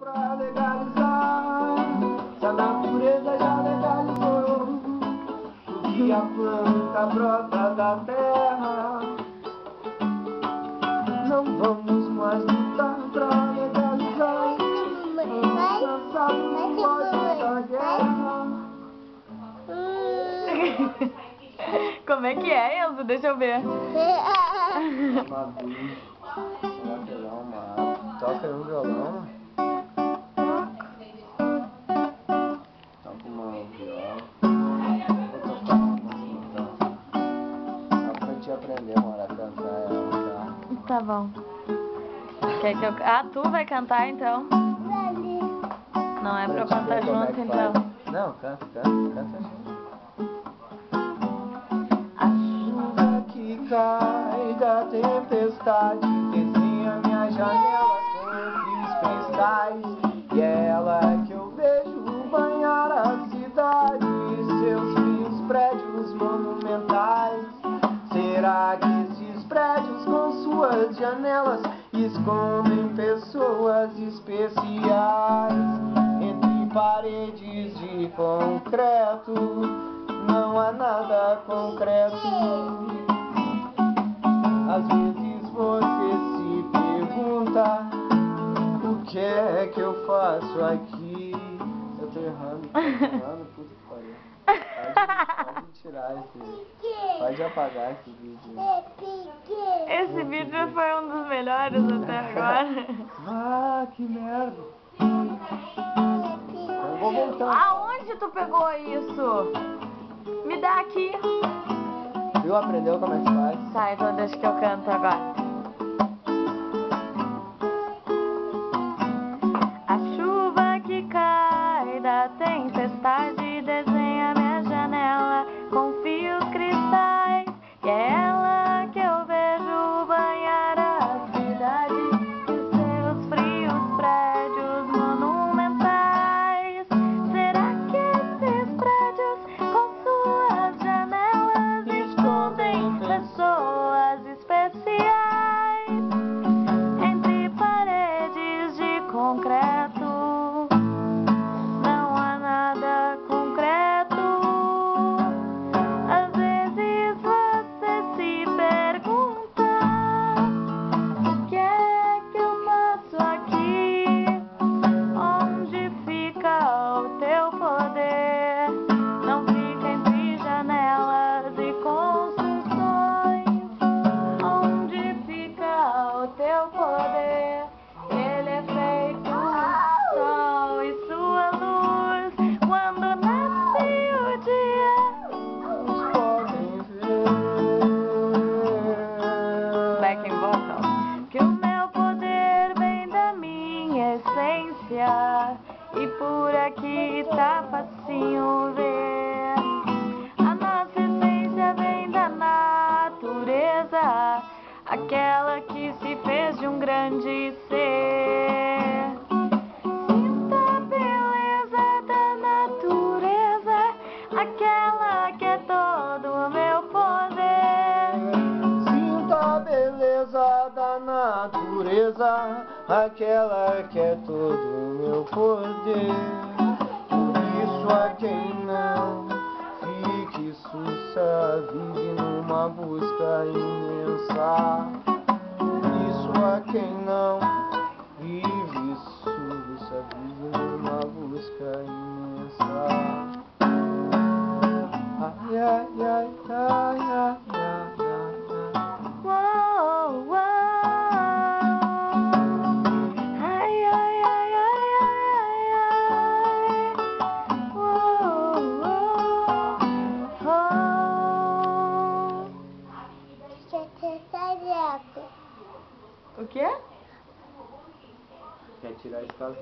Pra legalizar, se a natureza já legalizou, que a planta brota da terra, não vamos mais lutar pra legalizar. Vamos cansar da guerra. Como é que é, Elza? Deixa eu ver. Uma bicha, ela pegar uma água. Toca aí um violão. Toca uma viola. Vou tocar uma então. Só pra te aprender, mano, a cantar ela, tá? Tá bom. Quer que eu... Ah, tu vai cantar então? Não é pra eu cantar junto então? Não, canta junto. A chuva que cai da tempestade desenha minha janela com fios cristais, e é ela que eu vejo banhar a cidade, seus frios prédios monumentais. Será que esses prédios com suas janelas escondem pessoas especiais? Entre paredes de concreto não há nada concreto. Às vezes você se pergunta: o que é que eu faço aqui? Eu tô errando, puta que pariu. Pode tirar esse... Pode apagar esse vídeo. Esse vídeo foi um dos melhores até agora. Ah, que merda. Eu vou voltar. Aonde tu pegou isso? Me dá aqui. Viu? Aprendeu como é que faz? Tá, então deixa que eu canto agora. A chuva que cai da tempestade desenha minha janela com fios cristais, e é ela que eu vejo banhar a cidade e seus frios prédios monumentais. Será que esses prédios com suas janelas escondem pessoas especiais? Entre paredes de concreto não há nada concreto. Às vezes você se pergunta: o que é que eu faço aqui? Onde fica o teu poder? Não fica entre janelas e construções. Onde fica o teu poder? Ele é feito sol e sua luz. Quando nasce o dia, Uns podem ver. backing vocal, que o meu poder vem da minha essência, e por aqui tá facinho ver. A nossa essência vem da natureza, aquela que se fez de um grande ser. Sinta a beleza da natureza, aquela que é todo o meu poder. Sinta a beleza da natureza, aquela que é todo o meu poder. Por isso a quem não fique sussa, vive numa busca imensa. Por isso a quem não vive sussa, vive numa busca imensa. Ai, ai, ai, ai, ai, ai. Uou, uou. Ai, ai, ai, ai, ai, ai. Uou, uou. Oh. O quê? Quer tirar esse casal?